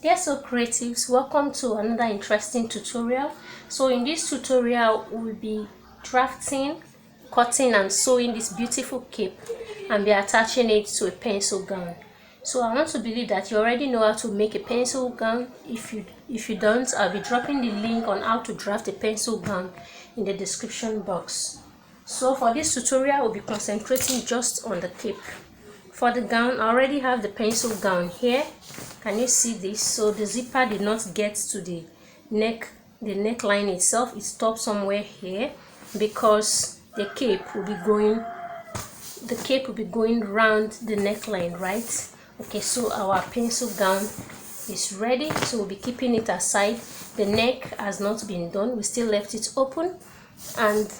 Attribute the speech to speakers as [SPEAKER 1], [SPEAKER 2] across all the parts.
[SPEAKER 1] Dear So Creatives, welcome to another interesting tutorial. So in this tutorial we'll be drafting, cutting and sewing this beautiful cape and be attaching it to a pencil gown. So I want to believe that you already know how to make a pencil gown. If you don't, I'll be dropping the link on how to draft a pencil gown in the description box. So for this tutorial we'll be concentrating just on the cape. For the gown, I already have the pencil gown here. Can you see this? So the zipper did not get to the neckline itself. It stopped somewhere here because the cape will be going round the neckline, right? Okay, so our pencil gown is ready, so we'll be keeping it aside. The neck has not been done, we still left it open, and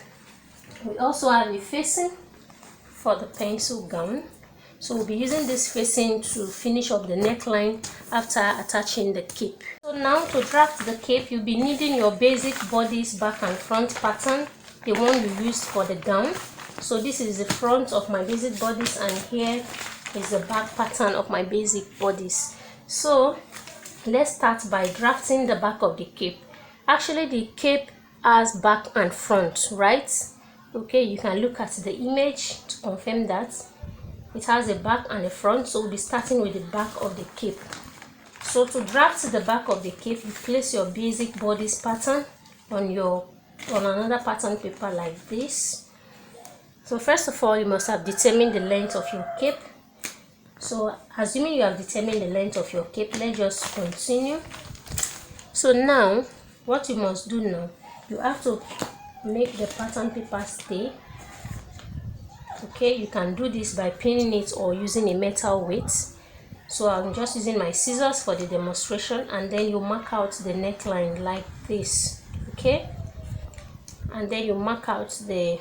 [SPEAKER 1] we also have a facing for the pencil gown. So we'll be using this facing to finish up the neckline after attaching the cape. So now to draft the cape, you'll be needing your basic bodice back and front pattern, the one you used for the gown. So this is the front of my basic bodice and here is the back pattern of my basic bodice. So let's start by drafting the back of the cape. Actually the cape has back and front, right? Okay, you can look at the image to confirm that. It has a back and a front, so we'll be starting with the back of the cape. So to draft the back of the cape, you place your basic bodice pattern on another pattern paper like this. So first of all, you must have determined the length of your cape. So assuming you have determined the length of your cape, let's just continue. So now what you must do now, you have to make the pattern paper stay. Okay, you can do this by pinning it or using a metal weight. So I'm just using my scissors for the demonstration, and then you mark out the neckline like this. Okay, and then you mark out the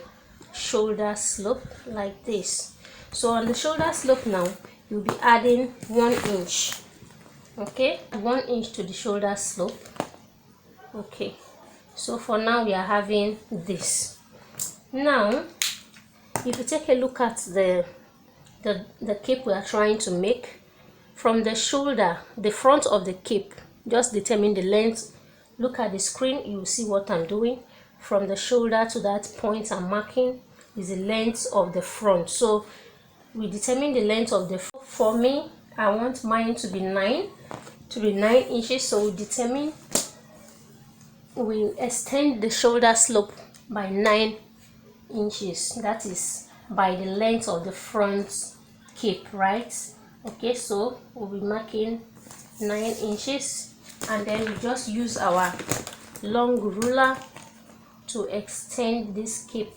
[SPEAKER 1] shoulder slope like this. So on the shoulder slope now, you'll be adding 1 inch. Okay, 1 inch to the shoulder slope. Okay, so for now we are having this. Now if you take a look at the cape we are trying to make, from the shoulder, the front of the cape, just determine the length. Look at the screen, you will see what I'm doing. From the shoulder to that point I'm marking is the length of the front. So we determine the length of the front. For me, I want mine to be 9 inches, so we extend the shoulder slope by 9 inches. That is by the length of the front cape, right? Okay, so we'll be marking 9 inches, and then we just use our long ruler to extend this cape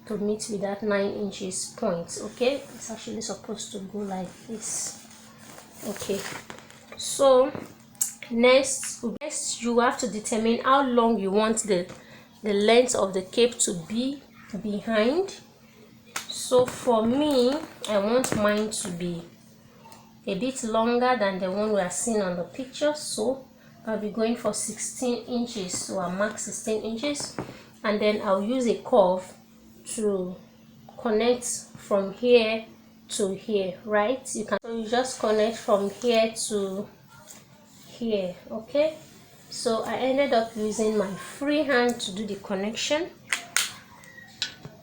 [SPEAKER 1] to meet with that 9 inches point. Okay, it's actually supposed to go like this. Okay, so next you have to determine how long you want the length of the cape to be behind. So for me, I want mine to be a bit longer than the one we are seeing on the picture, so I'll be going for 16 inches. So I'll mark 16 inches, and then I'll use a curve to connect from here to here, right? You just connect from here to here. Okay, so I ended up using my free hand to do the connection.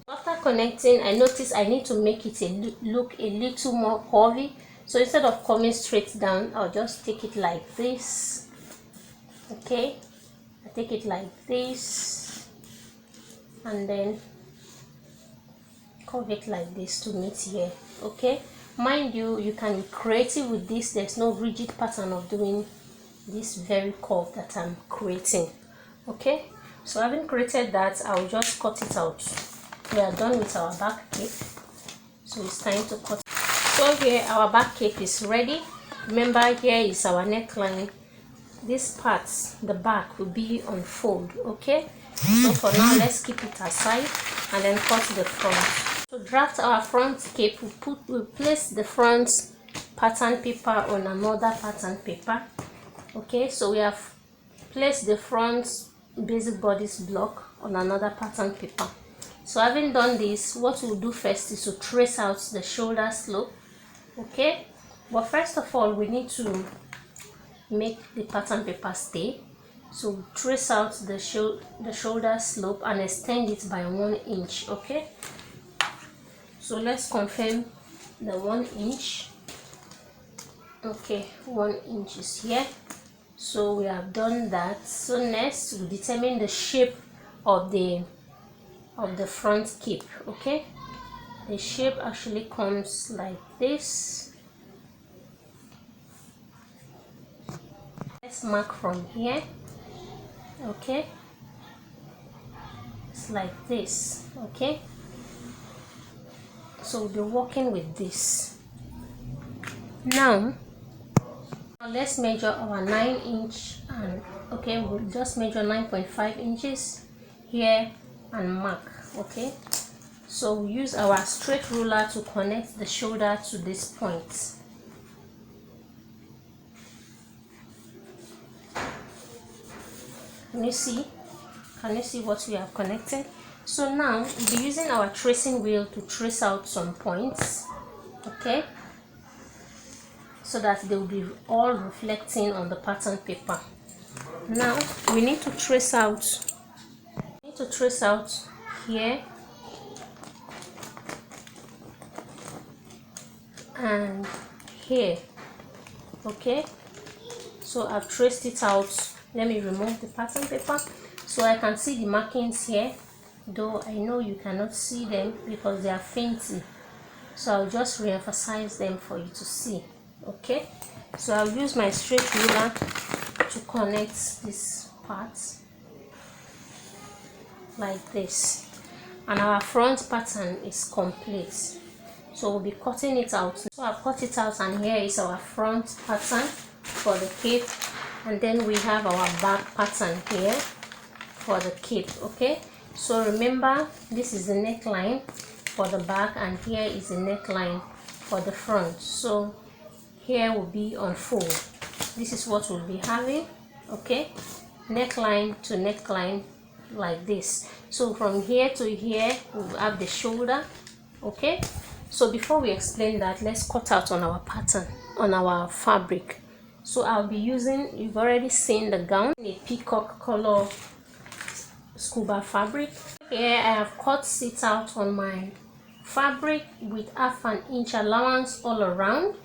[SPEAKER 1] After connecting, I noticed I need to make it look a little more curvy. So instead of coming straight down, I'll just take it like this. Okay, I take it like this and then curve it like this to meet here. Okay, mind you, you can be creative with this. There's no rigid pattern of doing this very curve that I'm creating. Okay, so having created that, I'll just cut it out. We are done with our back cape, so it's time to cut. So here our back cape is ready. Remember, here is our neckline. This part, the back, will be on fold. Okay, so for now let's keep it aside and then cut the front. To draft our front cape, we'll place the front pattern paper on another pattern paper. Okay, so we have placed the front basic bodice block on another pattern paper. So having done this, what we'll do first is to trace out the shoulder slope. Okay, but first of all we need to make the pattern paper stay. So trace out the shoulder slope and extend it by 1 inch. Okay, so let's confirm the 1 inch. Okay, 1 inch is here. So we have done that. So next we determine the shape of the front cape. Okay, the shape actually comes like this. Let's mark from here. Okay, it's like this. Okay, so we'll be working with this. Now let's measure our 9 inch, and okay, we'll just measure 9.5 inches here and mark. Okay, so we use our straight ruler to connect the shoulder to this point. Can you see what we have connected? So now we'll be using our tracing wheel to trace out some points. Okay, so that they will be all reflecting on the pattern paper. Now we need to trace out here and here. Okay, so I've traced it out. Let me remove the pattern paper so I can see the markings here, though I know you cannot see them because they are fainty, so I'll just re-emphasize them for you to see. Okay, so I'll use my straight ruler to connect this part like this, and our front pattern is complete. So we'll be cutting it out. So I've cut it out, and here is our front pattern for the cape, and then we have our back pattern here for the cape. Okay, so remember, this is the neckline for the back, and here is the neckline for the front. So here will be on fold. This is what we'll be having. Okay, neckline to neckline like this. So from here to here we'll have the shoulder. Okay, so before we explain that, let's cut out on our pattern, on our fabric. So I'll be using, you've already seen the gown, a peacock color scuba fabric. Here I have cut it out on my fabric with 1/2 inch allowance all around.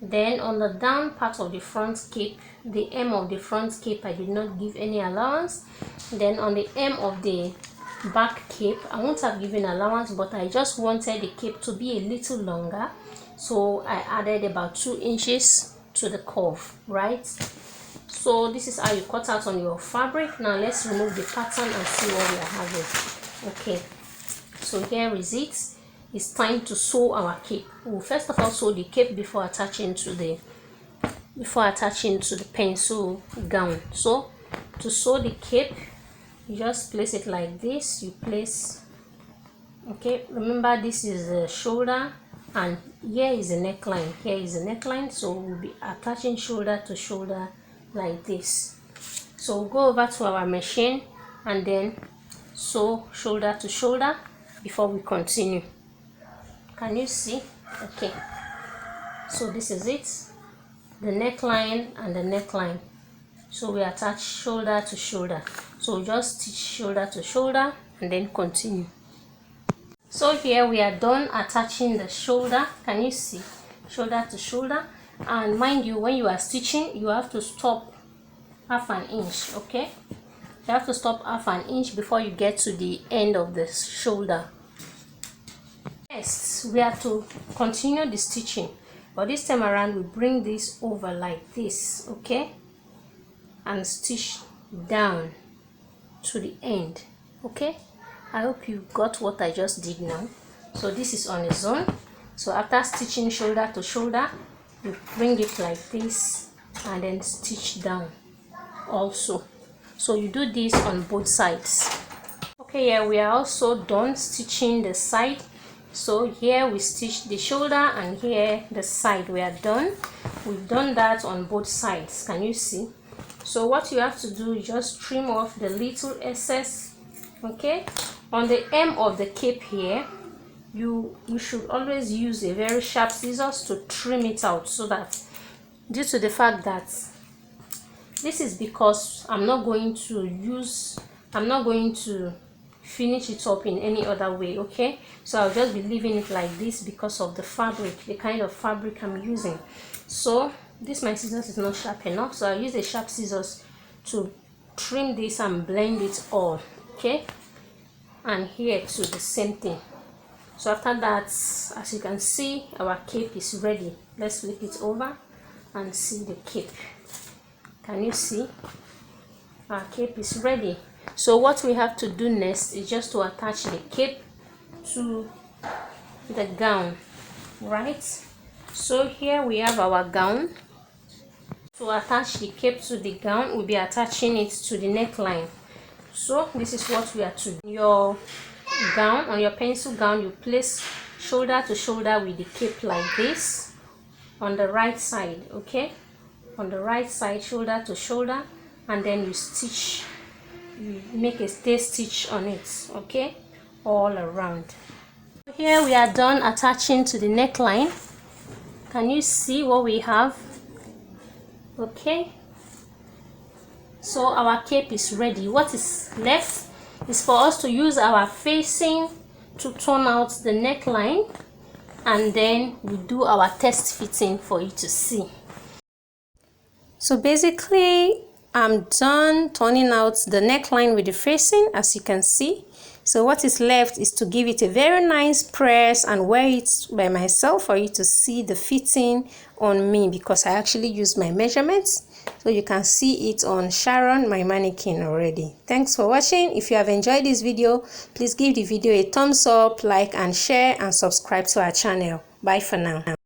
[SPEAKER 1] Then on the down part of the front cape, the hem of the front cape, I did not give any allowance. Then on the hem of the back cape, I won't have given allowance, but I just wanted the cape to be a little longer, so I added about 2 inches to the curve, right? So this is how you cut out on your fabric. Now let's remove the pattern and see what we are having. Okay, so here is it. It's time to sew our cape. We'll first of all sew the cape before attaching to the pencil gown. So to sew the cape, you just place it like this. You place, okay, remember this is the shoulder and here is the neckline. Here is the neckline, so we'll be attaching shoulder to shoulder like this. So we'll go over to our machine and then sew shoulder to shoulder before we continue. Can you see? Okay, so this is it, the neckline and the neckline. So we attach shoulder to shoulder. So just stitch shoulder to shoulder and then continue. So here we are done attaching the shoulder. Can you see? Shoulder to shoulder. And mind you, when you are stitching, you have to stop 1/2 inch. Okay, you have to stop 1/2 inch before you get to the end of the shoulder. Next, we have to continue the stitching, but this time around we bring this over like this, okay, and stitch down to the end. Okay, I hope you got what I just did now. So this is on its own. So after stitching shoulder to shoulder, you bring it like this and then stitch down also. So you do this on both sides. Okay, yeah, we are also done stitching the side. So here we stitch the shoulder and here the side. We are done. We've done that on both sides. Can you see? So what you have to do is just trim off the little excess. Okay, on the hem of the cape here, you should always use a very sharp scissors to trim it out, so that due to the fact that This is because I'm not going to finish it up in any other way. Okay, so I'll just be leaving it like this because of the fabric, the kind of fabric I'm using. So this, my scissors is not sharp enough, so I'll use a sharp scissors to trim this and blend it all. Okay, and here too the same thing. So after that, as you can see, our cape is ready. Let's flip it over and see the cape. Can you see? Our cape is ready. So what we have to do next is just to attach the cape to the gown, right? So here we have our gown. To attach the cape to the gown, we'll be attaching it to the neckline. So this is what we are to do. Your gown, on your pencil gown, you place shoulder to shoulder with the cape like this on the right side. Okay, on the right side, shoulder to shoulder, and then you stitch, you make a stay stitch on it. Okay, all around. Here we are done attaching to the neckline. Can you see what we have? Okay, so our cape is ready. What is left is for us to use our facing to turn out the neckline, and then we do our test fitting for you to see. So basically I'm done turning out the neckline with the facing, as you can see. So what is left is to give it a very nice press and wear it by myself for you to see the fitting on me, because I actually used my measurements. So you can see it on Sharon, my mannequin, already. Thanks for watching. If you have enjoyed this video, please give the video a thumbs up, like and share, and subscribe to our channel. Bye for now.